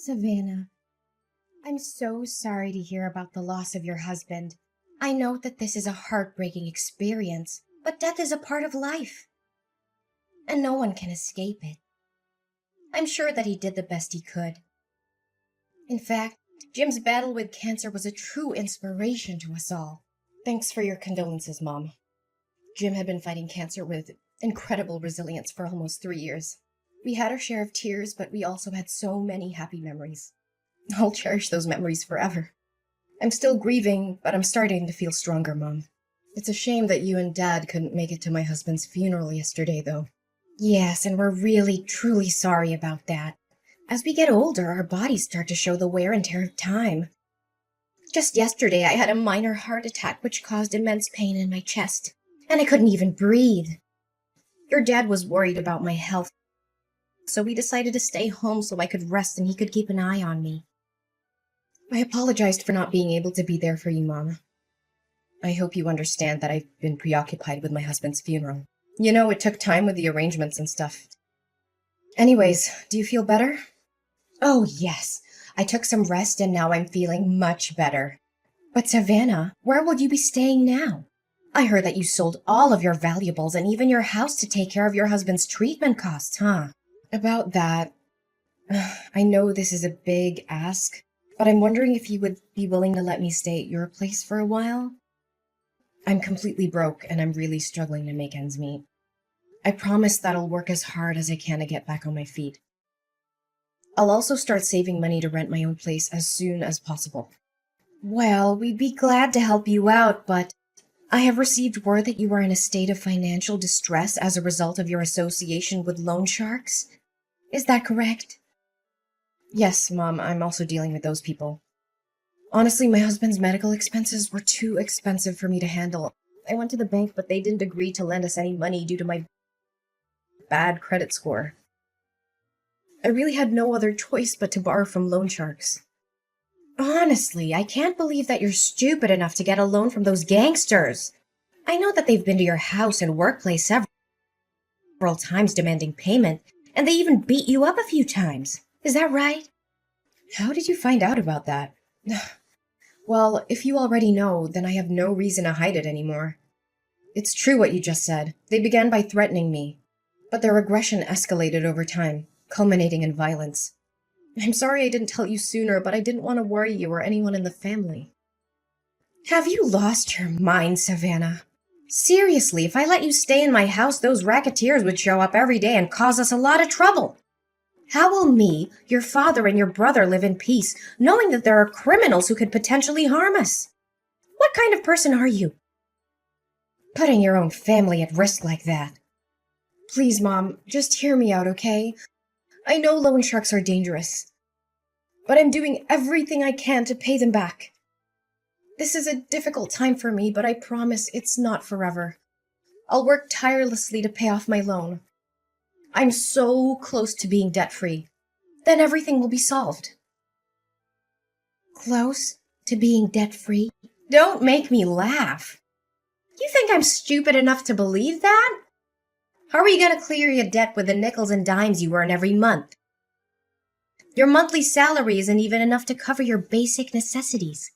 Savannah, I'm so sorry to hear about the loss of your husband. I know that this is a heartbreaking experience, but death is a part of life, and no one can escape it. I'm sure that he did the best he could. In fact, Jim's battle with cancer was a true inspiration to us all. Thanks for your condolences, Mom. Jim had been fighting cancer with incredible resilience for almost 3 years. We had our share of tears, but we also had so many happy memories. I'll cherish those memories forever. I'm still grieving, but I'm starting to feel stronger, Mom. It's a shame that you and Dad couldn't make it to my husband's funeral yesterday, though. Yes, and we're really, truly sorry about that. As we get older, our bodies start to show the wear and tear of time. Just yesterday, I had a minor heart attack which caused immense pain in my chest, and I couldn't even breathe. Your dad was worried about my health, so we decided to stay home so I could rest and he could keep an eye on me. I apologized for not being able to be there for you, Mom. I hope you understand that I've been preoccupied with my husband's funeral. You know, it took time with the arrangements and stuff. Anyways, do you feel better? Oh, yes. I took some rest and now I'm feeling much better. But Savannah, where will you be staying now? I heard that you sold all of your valuables and even your house to take care of your husband's treatment costs, huh? About that, I know this is a big ask, but I'm wondering if you would be willing to let me stay at your place for a while? I'm completely broke and I'm really struggling to make ends meet. I promise that I'll work as hard as I can to get back on my feet. I'll also start saving money to rent my own place as soon as possible. Well, we'd be glad to help you out, but I have received word that you are in a state of financial distress as a result of your association with loan sharks. Is that correct? Yes, Mom, I'm also dealing with those people. Honestly, my husband's medical expenses were too expensive for me to handle. I went to the bank, but they didn't agree to lend us any money due to my bad credit score. I really had no other choice but to borrow from loan sharks. Honestly, I can't believe that you're stupid enough to get a loan from those gangsters. I know that they've been to your house and workplace several times demanding payment, and they even beat you up a few times. Is that right? How did you find out about that? Well, if you already know, then I have no reason to hide it anymore. It's true what you just said. They began by threatening me, but their aggression escalated over time, culminating in violence. I'm sorry I didn't tell you sooner, but I didn't want to worry you or anyone in the family. Have you lost your mind, Savannah? Seriously, if I let you stay in my house, those racketeers would show up every day and cause us a lot of trouble. How will me, your father, and your brother live in peace, knowing that there are criminals who could potentially harm us? What kind of person are you? Putting your own family at risk like that. Please, Mom, just hear me out, okay? I know loan sharks are dangerous, but I'm doing everything I can to pay them back. This is a difficult time for me, but I promise it's not forever. I'll work tirelessly to pay off my loan. I'm so close to being debt-free. Then everything will be solved. Close to being debt-free? Don't make me laugh. You think I'm stupid enough to believe that? How are you going to clear your debt with the nickels and dimes you earn every month? Your monthly salary isn't even enough to cover your basic necessities,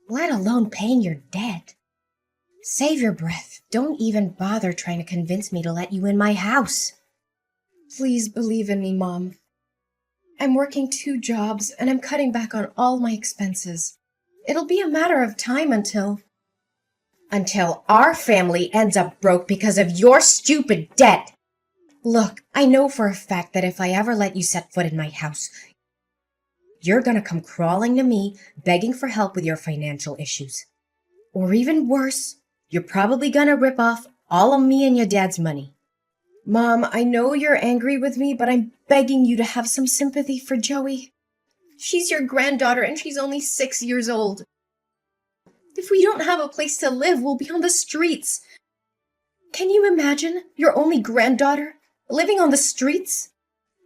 let alone paying your debt. Save your breath. Don't even bother trying to convince me to let you in my house. Please believe in me, Mom. I'm working 2 jobs and I'm cutting back on all my expenses. It'll be a matter of time until our family ends up broke because of your stupid debt. Look, I know for a fact that if I ever let you set foot in my house, you're gonna come crawling to me, begging for help with your financial issues. Or even worse, you're probably gonna rip off all of me and your dad's money. Mom, I know you're angry with me, but I'm begging you to have some sympathy for Joey. She's your granddaughter and she's only 6 years old. If we don't have a place to live, we'll be on the streets. Can you imagine your only granddaughter living on the streets?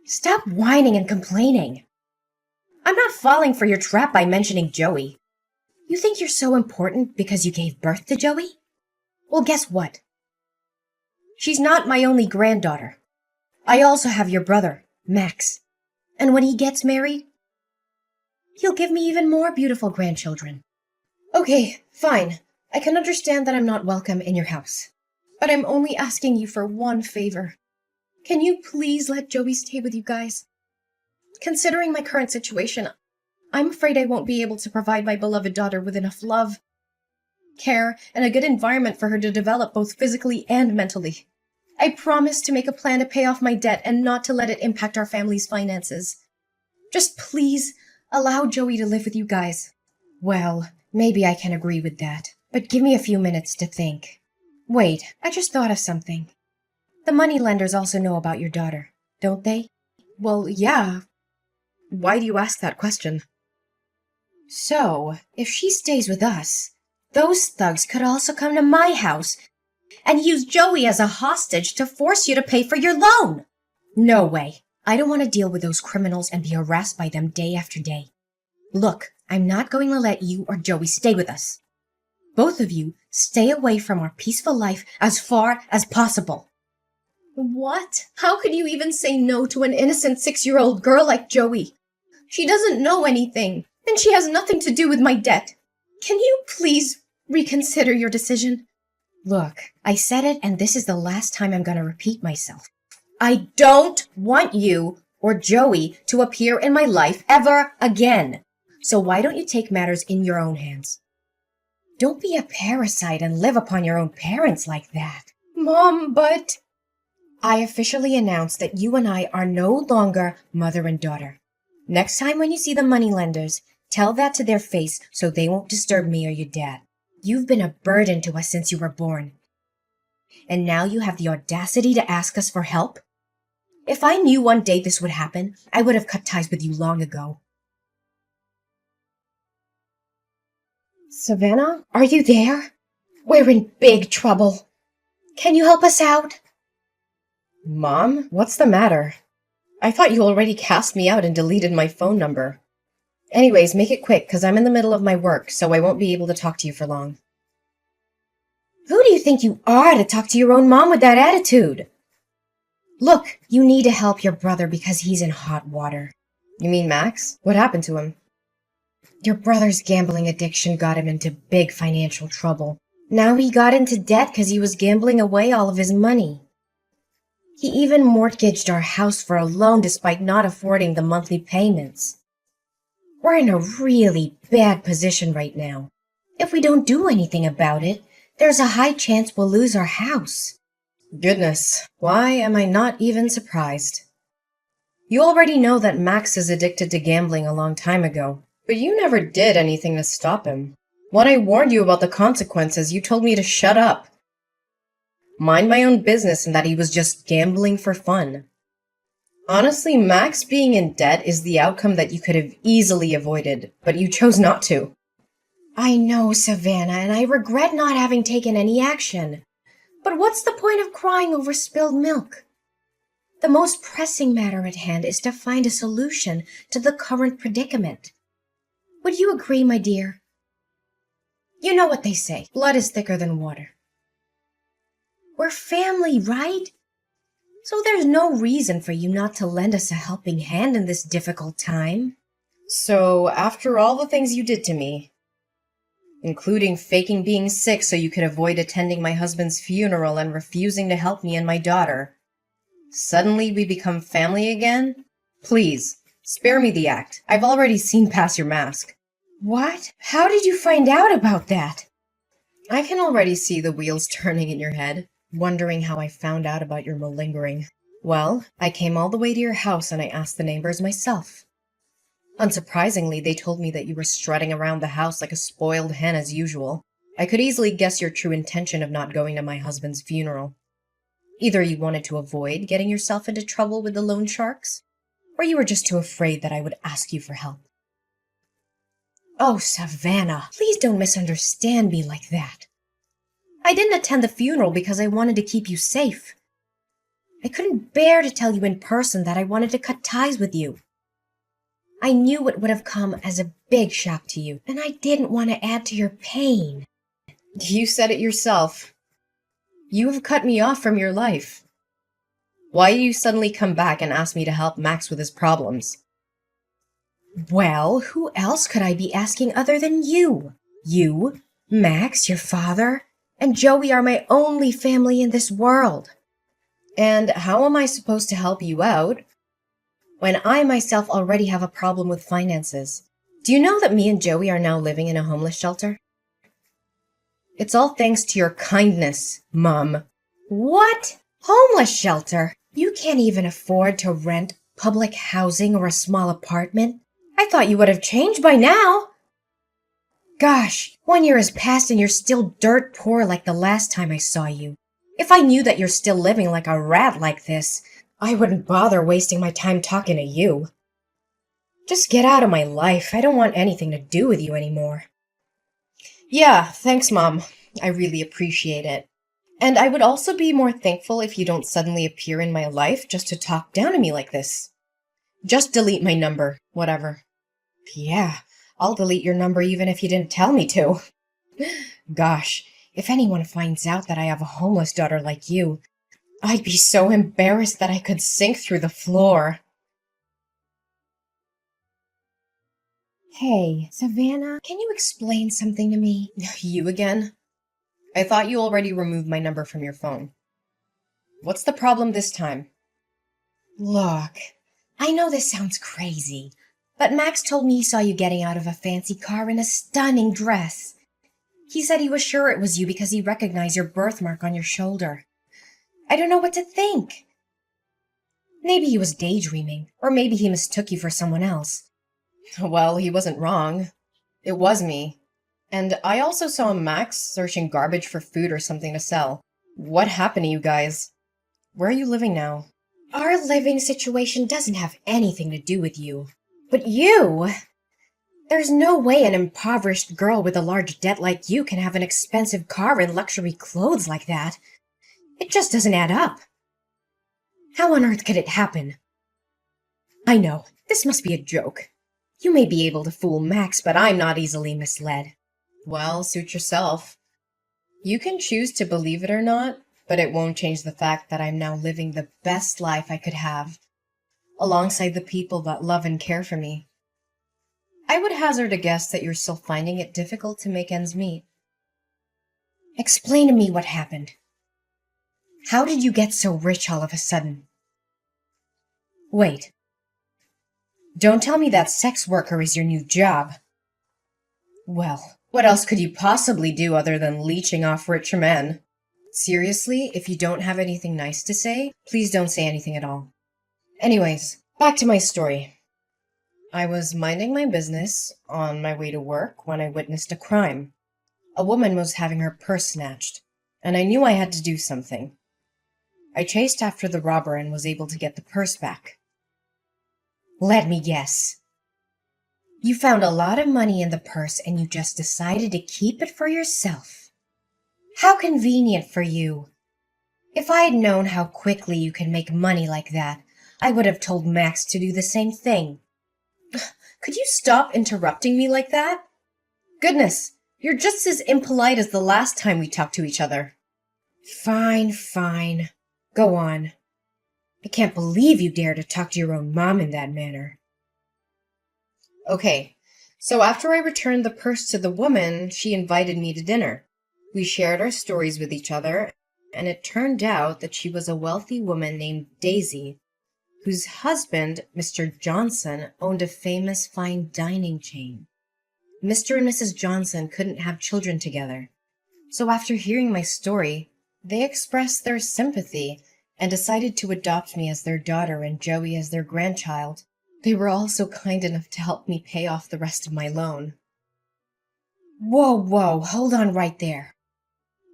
Stop whining and complaining. I'm not falling for your trap by mentioning Joey. You think you're so important because you gave birth to Joey? Well, guess what? She's not my only granddaughter. I also have your brother, Max. And when he gets married, He'll give me even more beautiful grandchildren. Okay, fine. I can understand that I'm not welcome in your house. But I'm only asking you for one favor. Can you please let Joey stay with you guys? Considering my current situation, I'm afraid I won't be able to provide my beloved daughter with enough love, care, and a good environment for her to develop both physically and mentally. I promise to make a plan to pay off my debt and not to let it impact our family's finances. Just please allow Joey to live with you guys. Well, maybe I can agree with that, but give me a few minutes to think. Wait, I just thought of something. The moneylenders also know about your daughter, don't they? Well, yeah. Why do you ask that question? So, if she stays with us, those thugs could also come to my house and use Joey as a hostage to force you to pay for your loan. No way. I don't want to deal with those criminals and be harassed by them day after day. Look, I'm not going to let you or Joey stay with us. Both of you stay away from our peaceful life as far as possible. What? How could you even say no to an innocent 6-year-old girl like Joey? She doesn't know anything, and she has nothing to do with my debt. Can you please reconsider your decision? Look, I said it, and this is the last time I'm going to repeat myself. I don't want you or Joey to appear in my life ever again. So why don't you take matters in your own hands? Don't be a parasite and live upon your own parents like that. Mom, but... I officially announce that you and I are no longer mother and daughter. Next time when you see the moneylenders, tell that to their face so they won't disturb me or your dad. You've been a burden to us since you were born. And now you have the audacity to ask us for help? If I knew one day this would happen, I would have cut ties with you long ago. Savannah, are you there? We're in big trouble. Can you help us out? Mom, what's the matter? I thought you already cast me out and deleted my phone number. Anyways, make it quick, because I'm in the middle of my work, so I won't be able to talk to you for long. Who do you think you are to talk to your own mom with that attitude? Look, you need to help your brother because he's in hot water. You mean Max? What happened to him? Your brother's gambling addiction got him into big financial trouble. Now he got into debt because he was gambling away all of his money. He even mortgaged our house for a loan despite not affording the monthly payments. We're in a really bad position right now. If we don't do anything about it, there's a high chance we'll lose our house. Goodness, why am I not even surprised? You already know that Max is addicted to gambling a long time ago, but you never did anything to stop him. When I warned you about the consequences, you told me to shut up. Mind my own business and that he was just gambling for fun. Honestly, Max being in debt is the outcome that you could have easily avoided, but you chose not to. I know, Savannah, and I regret not having taken any action. But what's the point of crying over spilled milk? The most pressing matter at hand is to find a solution to the current predicament. Would you agree, my dear? You know what they say, blood is thicker than water. We're family, right? So there's no reason for you not to lend us a helping hand in this difficult time. So, after all the things you did to me, including faking being sick so you could avoid attending my husband's funeral and refusing to help me and my daughter, suddenly we become family again? Please, spare me the act. I've already seen past your mask. What? How did you find out about that? I can already see the wheels turning in your head, wondering how I found out about your malingering. Well, I came all the way to your house and I asked the neighbors myself. Unsurprisingly, they told me that you were strutting around the house like a spoiled hen as usual. I could easily guess your true intention of not going to my husband's funeral. Either you wanted to avoid getting yourself into trouble with the loan sharks, or you were just too afraid that I would ask you for help. Oh, Savannah, please don't misunderstand me like that. I didn't attend the funeral because I wanted to keep you safe. I couldn't bear to tell you in person that I wanted to cut ties with you. I knew it would have come as a big shock to you, and I didn't want to add to your pain. You said it yourself. You have cut me off from your life. Why do you suddenly come back and ask me to help Max with his problems? Well, who else could I be asking other than you? You, Max, your father, and Joey are my only family in this world. And how am I supposed to help you out when I myself already have a problem with finances? Do you know that me and Joey are now living in a homeless shelter? It's all thanks to your kindness, Mum. What? Homeless shelter? You can't even afford to rent public housing or a small apartment? I thought you would have changed by now. Gosh, 1 year has passed and you're still dirt poor like the last time I saw you. If I knew that you're still living like a rat like this, I wouldn't bother wasting my time talking to you. Just get out of my life. I don't want anything to do with you anymore. Yeah, thanks, Mom. I really appreciate it. And I would also be more thankful if you don't suddenly appear in my life just to talk down to me like this. Just delete my number, whatever. Yeah, I'll delete your number even if you didn't tell me to. Gosh, if anyone finds out that I have a homeless daughter like you, I'd be so embarrassed that I could sink through the floor. Hey, Savannah, can you explain something to me? You again? I thought you already removed my number from your phone. What's the problem this time? Look, I know this sounds crazy, but Max told me he saw you getting out of a fancy car in a stunning dress. He said he was sure it was you because he recognized your birthmark on your shoulder. I don't know what to think. Maybe he was daydreaming, or maybe he mistook you for someone else. Well, he wasn't wrong. It was me. And I also saw Max searching garbage for food or something to sell. What happened to you guys? Where are you living now? Our living situation doesn't have anything to do with you. But you? There's no way an impoverished girl with a large debt like you can have an expensive car and luxury clothes like that. It just doesn't add up. How on earth could it happen? I know, this must be a joke. You may be able to fool Max, but I'm not easily misled. Well, suit yourself. You can choose to believe it or not, but it won't change the fact that I'm now living the best life I could have, alongside the people that love and care for me. I would hazard a guess that you're still finding it difficult to make ends meet. Explain to me what happened. How did you get so rich all of a sudden? Wait. Don't tell me that sex worker is your new job. Well, what else could you possibly do other than leeching off rich men? Seriously, if you don't have anything nice to say, please don't say anything at all. Anyways, back to my story. I was minding my business on my way to work when I witnessed a crime. A woman was having her purse snatched, and I knew I had to do something. I chased after the robber and was able to get the purse back. Let me guess. You found a lot of money in the purse and you just decided to keep it for yourself. How convenient for you. If I had known how quickly you can make money like that, I would have told Max to do the same thing. Could you stop interrupting me like that? Goodness, you're just as impolite as the last time we talked to each other. Fine. Go on. I can't believe you dare to talk to your own mom in that manner. Okay, so after I returned the purse to the woman, she invited me to dinner. We shared our stories with each other, and it turned out that she was a wealthy woman named Daisy, whose husband, Mr. Johnson, owned a famous fine dining chain. Mr. and Mrs. Johnson couldn't have children together, so after hearing my story, they expressed their sympathy and decided to adopt me as their daughter and Joey as their grandchild. They were also kind enough to help me pay off the rest of my loan. Whoa, hold on right there.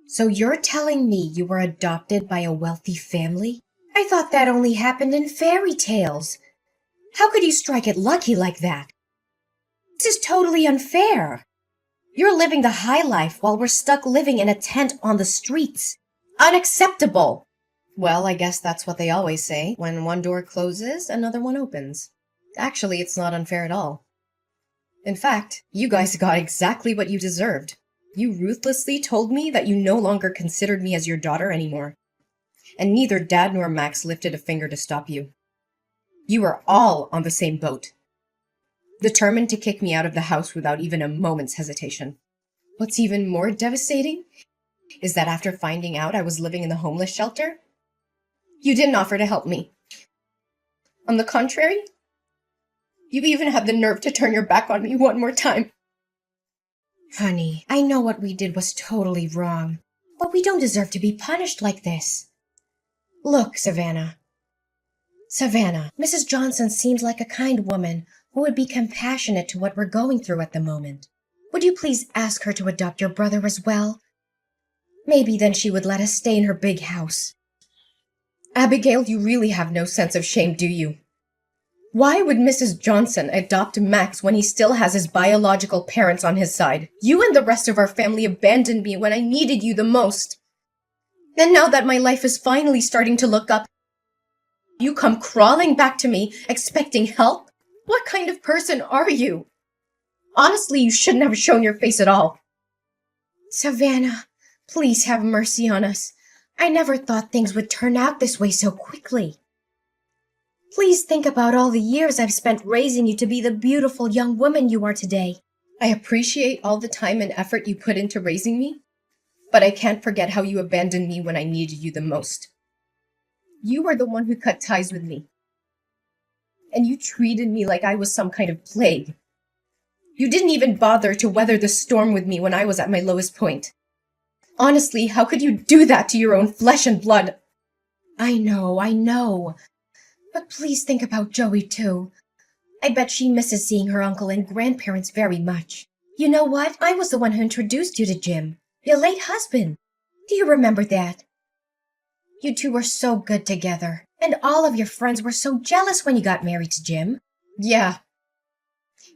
So you're telling me you were adopted by a wealthy family? I thought that only happened in fairy tales. How could you strike it lucky like that? This is totally unfair. You're living the high life while we're stuck living in a tent on the streets. Unacceptable! Well, I guess that's what they always say. When one door closes, another one opens. Actually, it's not unfair at all. In fact, you guys got exactly what you deserved. You ruthlessly told me that you no longer considered me as your daughter anymore. And neither Dad nor Max lifted a finger to stop you. You are all on the same boat. determined to kick me out of the house without even a moment's hesitation. What's even more devastating is that after finding out I was living in the homeless shelter, you didn't offer to help me. On the contrary, you even had the nerve to turn your back on me one more time. Honey, I know what we did was totally wrong, but we don't deserve to be punished like this. Look, Savannah, Mrs. Johnson seems like a kind woman who would be compassionate to what we're going through at the moment. Would you please ask her to adopt your brother as well? Maybe then she would let us stay in her big house. Abigail, you really have no sense of shame, do you? Why would Mrs. Johnson adopt Max when he still has his biological parents on his side? You and the rest of our family abandoned me when I needed you the most. And now that my life is finally starting to look up, you come crawling back to me, expecting help? What kind of person are you? Honestly, you shouldn't have shown your face at all. Savannah, please have mercy on us. I never thought things would turn out this way so quickly. Please think about all the years I've spent raising you to be the beautiful young woman you are today. I appreciate all the time and effort you put into raising me, but I can't forget how you abandoned me when I needed you the most. You were the one who cut ties with me, and you treated me like I was some kind of plague. You didn't even bother to weather the storm with me when I was at my lowest point. Honestly, how could you do that to your own flesh and blood? I know. But please think about Joey, too. I bet she misses seeing her uncle and grandparents very much. You know what? I was the one who introduced you to Jim, your late husband. Do you remember that? You two were so good together, and all of your friends were so jealous when you got married to Jim. Yeah.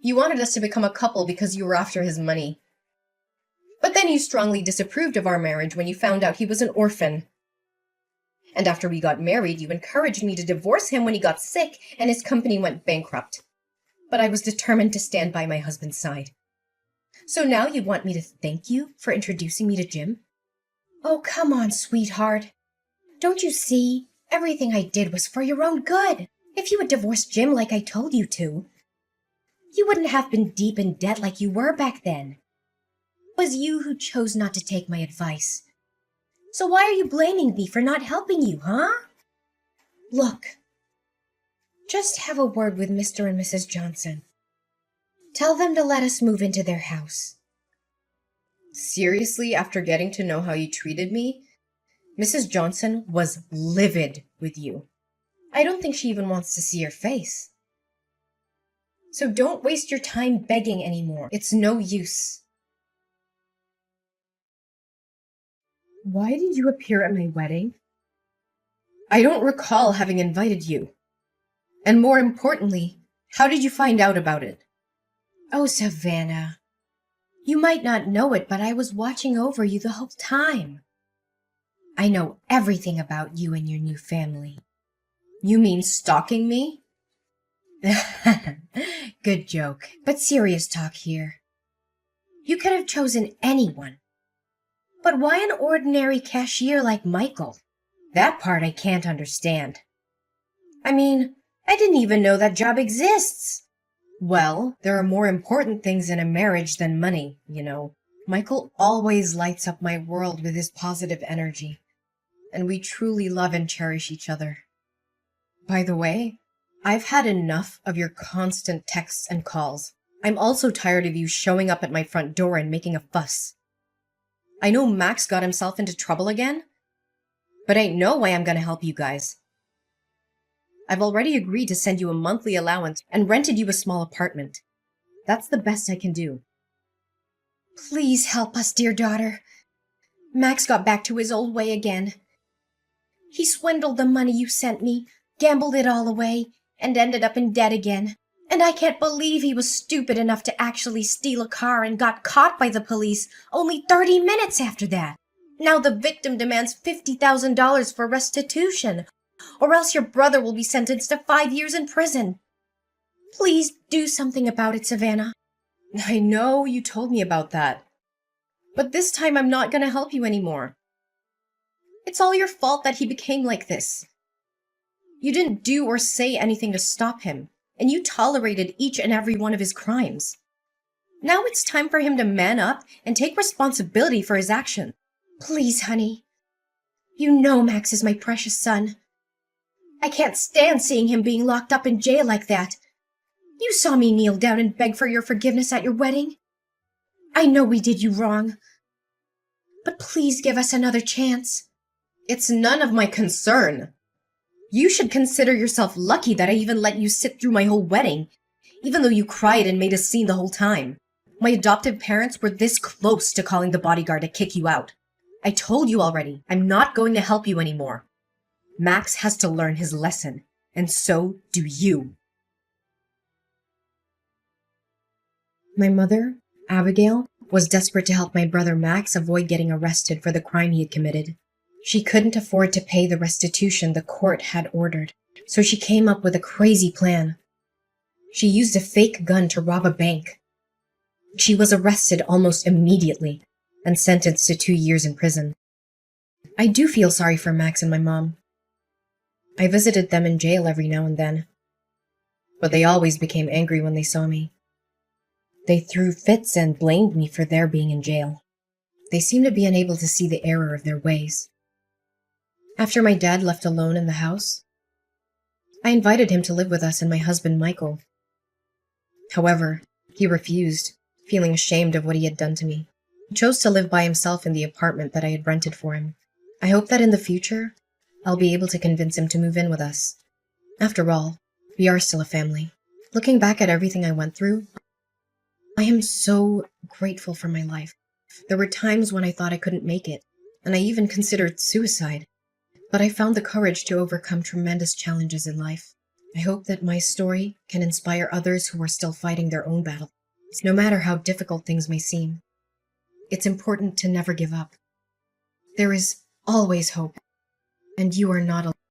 You wanted us to become a couple because you were after his money. But then you strongly disapproved of our marriage when you found out he was an orphan. And after we got married, you encouraged me to divorce him when he got sick and his company went bankrupt. But I was determined to stand by my husband's side. So now you want me to thank you for introducing me to Jim? Oh, come on, sweetheart. Don't you see? Everything I did was for your own good. If you had divorced Jim like I told you to, you wouldn't have been deep in debt like you were back then. It was you who chose not to take my advice. So why are you blaming me for not helping you, huh? Look, just have a word with Mr. and Mrs. Johnson. Tell them to let us move into their house. Seriously, after getting to know how you treated me, Mrs. Johnson was livid with you. I don't think she even wants to see your face. So don't waste your time begging anymore. It's no use. Why did you appear at my wedding? I don't recall having invited you. And more importantly, how did you find out about it? Oh, Savannah. You might not know it, but I was watching over you the whole time. I know everything about you and your new family. You mean stalking me? Good joke, but serious talk here. You could have chosen anyone. But why an ordinary cashier like Michael? That part I can't understand. I mean, I didn't even know that job exists. Well, there are more important things in a marriage than money, you know. Michael always lights up my world with his positive energy, and we truly love and cherish each other. By the way, I've had enough of your constant texts and calls. I'm also tired of you showing up at my front door and making a fuss. I know Max got himself into trouble again, but ain't no way I'm gonna help you guys. I've already agreed to send you a monthly allowance and rented you a small apartment. That's the best I can do. Please help us, dear daughter. Max got back to his old way again. He swindled the money you sent me, gambled it all away, and ended up in debt again. And I can't believe he was stupid enough to actually steal a car and got caught by the police only 30 minutes after that. Now the victim demands $50,000 for restitution, or else your brother will be sentenced to 5 years in prison. Please do something about it, Savannah. I know you told me about that, but this time I'm not going to help you anymore. It's all your fault that he became like this. You didn't do or say anything to stop him. and you tolerated each and every one of his crimes. Now it's time for him to man up and take responsibility for his actions. Please, honey. You know Max is my precious son. I can't stand seeing him being locked up in jail like that. You saw me kneel down and beg for your forgiveness at your wedding. I know we did you wrong. But please give us another chance. It's none of my concern. You should consider yourself lucky that I even let you sit through my whole wedding, even though you cried and made a scene the whole time. My adoptive parents were this close to calling the bodyguard to kick you out. I told you already, I'm not going to help you anymore. Max has to learn his lesson, and so do you. My mother, Abigail, was desperate to help my brother Max avoid getting arrested for the crime he had committed. She couldn't afford to pay the restitution the court had ordered, so she came up with a crazy plan. She used a fake gun to rob a bank. She was arrested almost immediately and sentenced to 2 years in prison. I do feel sorry for Max and my mom. I visited them in jail every now and then, but they always became angry when they saw me. They threw fits and blamed me for their being in jail. They seemed to be unable to see the error of their ways. After my dad left alone in the house, I invited him to live with us and my husband Michael. However, he refused, feeling ashamed of what he had done to me. He chose to live by himself in the apartment that I had rented for him. I hope that in the future, I'll be able to convince him to move in with us. After all, we are still a family. Looking back at everything I went through, I am so grateful for my life. There were times when I thought I couldn't make it, and I even considered suicide. But I found the courage to overcome tremendous challenges in life. I hope that my story can inspire others who are still fighting their own battle. No matter how difficult things may seem, it's important to never give up. There is always hope, and you are not alone.